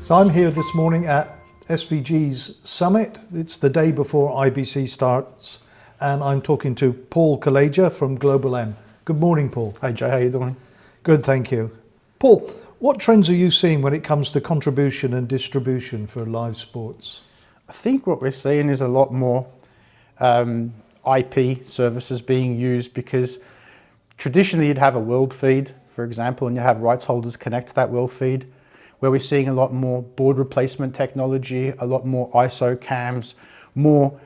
So I'm here this morning at SVG's Summit. It's the day before IBC starts, and I'm talking to Paul Calleja from GlobalM. Good morning, Paul. Hi Joe, how are you doing? Good, thank you. Paul, what trends are you seeing when it comes to contribution and distribution for live sports? I think what we're seeing is a lot more IP services being used, because traditionally you'd have a world feed, for example, and you have rights holders connect to that world feed. Where we're seeing a lot more board replacement technology, a lot more ISO cams, more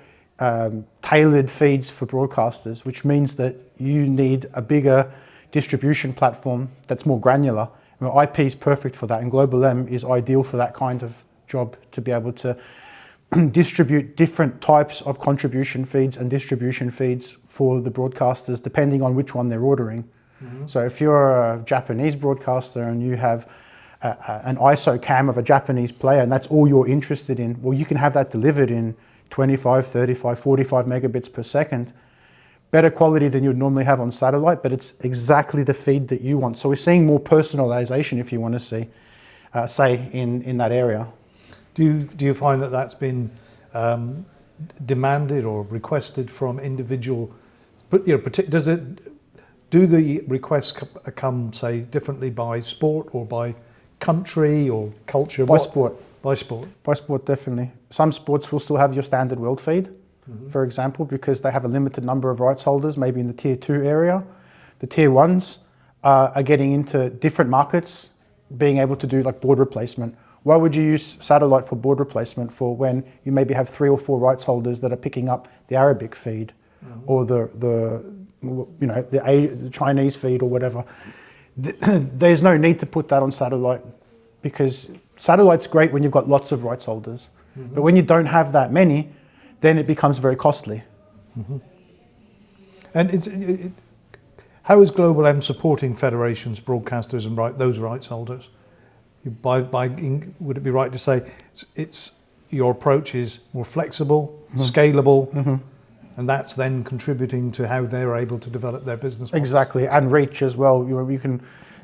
tailored feeds for broadcasters, which means that you need a bigger distribution platform that's more granular. IP is perfect for that, and GlobalM is ideal for that kind of job, to be able to distribute different types of contribution feeds and distribution feeds for the broadcasters, depending on which one they're ordering. Mm-hmm. So if you're a Japanese broadcaster and you have an ISO cam of a Japanese player and that's all you're interested in, well, you can have that delivered in 25, 35, 45 megabits per second. Better quality than you'd normally have on satellite, but it's exactly the feed that you want. So we're seeing more personalization, if you want to see, say in that area. Do you find that that's been demanded or requested from individual, but do the requests come, say, differently by sport or by country or culture? By sport. By sport. By sport, definitely. Some sports will still have your standard world feed, mm-hmm. for example, because they have a limited number of rights holders, maybe in the tier 2 area. The tier 1s are getting into different markets, being able to do like board replacement. Why would you use satellite for board replacement for when you maybe have 3 or 4 rights holders that are picking up the Arabic feed, mm-hmm. or the Chinese feed or whatever? There's no need to put that on satellite, because satellite's great when you've got lots of rights holders, mm-hmm. but when you don't have that many, then it becomes very costly. Mm-hmm. And how is GlobalM supporting federations, broadcasters, and those rights holders? Would it be right to say your approach is more flexible, mm-hmm. scalable, mm-hmm. and that's then contributing to how they're able to develop their business models? Exactly, and reach as well. You can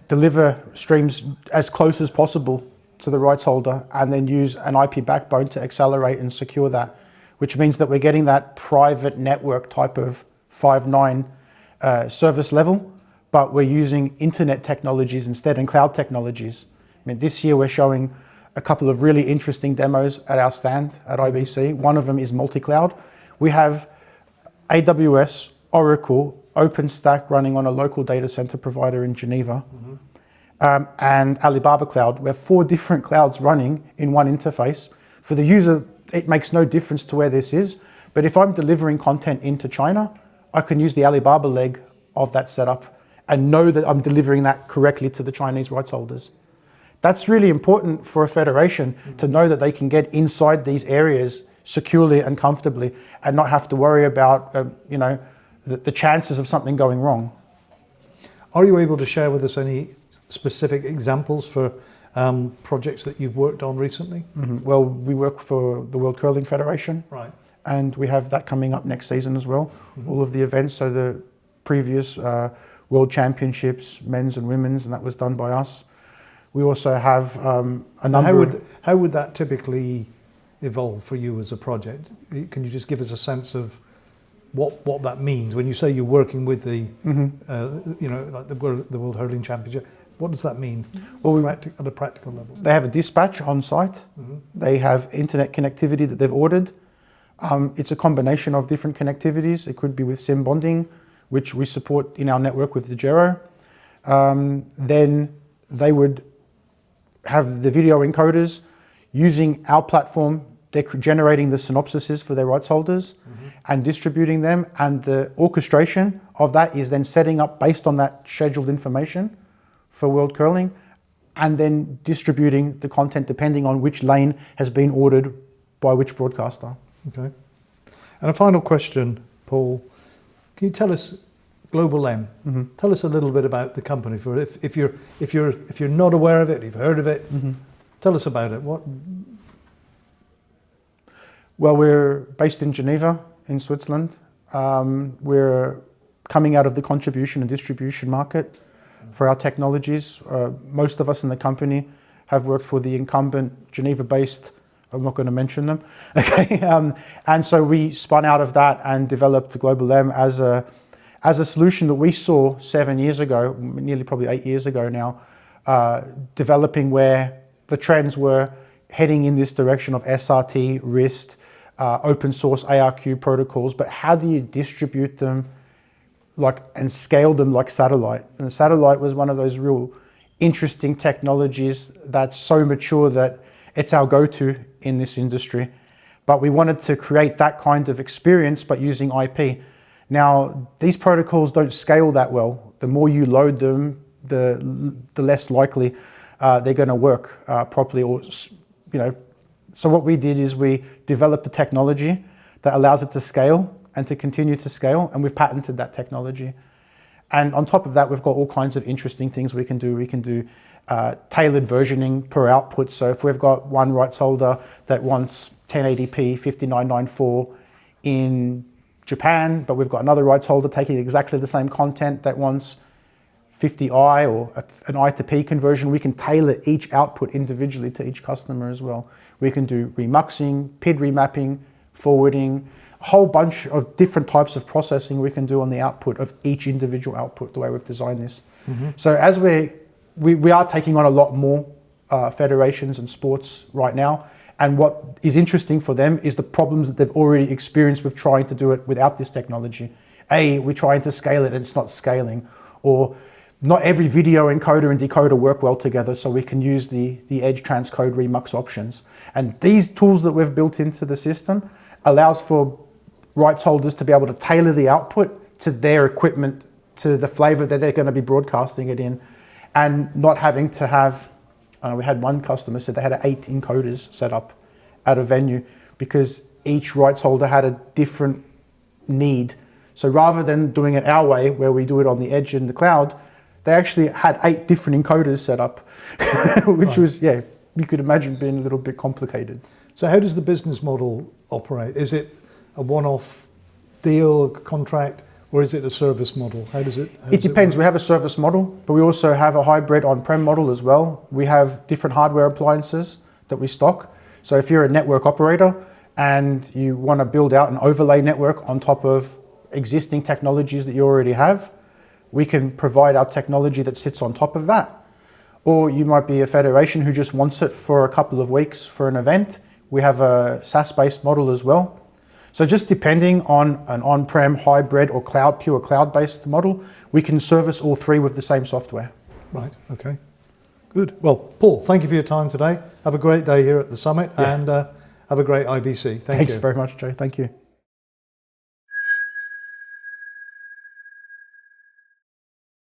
deliver streams as close as possible to the rights holder and then use an IP backbone to accelerate and secure that, which means that we're getting that private network type of 5.9 service level, but we're using internet technologies instead and cloud technologies. I mean, this year we're showing a couple of really interesting demos at our stand at IBC. One of them is multi-cloud. We have AWS, Oracle, OpenStack running on a local data center provider in Geneva, mm-hmm. And Alibaba Cloud. We have 4 different clouds running in one interface. For the user, it makes no difference to where this is, but if I'm delivering content into China, I can use the Alibaba leg of that setup and know that I'm delivering that correctly to the Chinese rights holders. That's really important for a federation, mm-hmm. to know that they can get inside these areas securely and comfortably and not have to worry about the chances of something going wrong. Are you able to share with us any specific examples for projects that you've worked on recently? Mm-hmm. Well, we work for the World Curling Federation, right, and we have that coming up next season as well. Mm-hmm. All of the events, so the previous World Championships, men's and women's, and that was done by us. We also have a number. How would that typically evolve for you as a project? Can you just give us a sense of what that means when you say you're working with the, mm-hmm. Like the World Hurling Championship? What does that mean? Well, at a practical level, they have a dispatch on site. Mm-hmm. They have internet connectivity that they've ordered. It's a combination of different connectivities. It could be with SIM bonding, which we support in our network with the Gero. Then they would have the video encoders using our platform. They're generating the synopsises for their rights holders, mm-hmm. and distributing them, and the orchestration of that is then setting up based on that scheduled information for World Curling, and then distributing the content depending on which lane has been ordered by which broadcaster. Okay. And a final question, Paul. Can you tell us GlobalM? Mm-hmm. Tell us a little bit about the company. For if you're not aware of it, you've heard of it. Mm-hmm. Tell us about it. What? Well, we're based in Geneva, in Switzerland. We're coming out of the contribution and distribution market. for our technologies. Most of us in the company have worked for the incumbent Geneva-based, I'm not going to mention them, okay? And so we spun out of that and developed GlobalM as a solution that we saw 7 years ago, nearly probably 8 years ago now, developing where the trends were heading in this direction of SRT, RIST, open source ARQ protocols, but how do you distribute them and scale them like satellite? And satellite was one of those real interesting technologies that's so mature that it's our go-to in this industry. But we wanted to create that kind of experience, but using IP. Now, these protocols don't scale that well. The more you load them, the less likely they're going to work properly, or So what we did is we developed a technology that allows it to scale and to continue to scale, and we've patented that technology. And on top of that, we've got all kinds of interesting things we can do. We can do tailored versioning per output. So if we've got one rights holder that wants 1080p 5994 in Japan, but we've got another rights holder taking exactly the same content that wants 50i or an I to P conversion, we can tailor each output individually to each customer as well. We can do remuxing, PID remapping, forwarding, a whole bunch of different types of processing we can do on the output of each individual output, the way we've designed this. Mm-hmm. So as we are taking on a lot more federations and sports right now, and what is interesting for them is the problems that they've already experienced with trying to do it without this technology. We're trying to scale it and it's not scaling, or not every video encoder and decoder work well together, so we can use the edge transcode remux options. And these tools that we've built into the system allows for rights holders to be able to tailor the output to their equipment, to the flavor that they're going to be broadcasting it in, and not having to have, we had one customer said they had 8 encoders set up at a venue because each rights holder had a different need. So rather than doing it our way, where we do it on the edge in the cloud, they actually had 8 different encoders set up, which was, you could imagine being a little bit complicated. So how does the business model operate? Is it a one-off deal, contract, or is it a service model? It depends. We have a service model, but we also have a hybrid on-prem model as well. We have different hardware appliances that we stock. So if you're a network operator and you want to build out an overlay network on top of existing technologies that you already have, we can provide our technology that sits on top of that. Or you might be a federation who just wants it for a couple of weeks for an event. We have a SaaS-based model as well. So just depending on an on-prem, hybrid, or pure cloud-based model, we can service all three with the same software. Right, okay. Good. Well, Paul, thank you for your time today. Have a great day here at the summit and have a great IBC. Thanks very much, Joe. Thank you.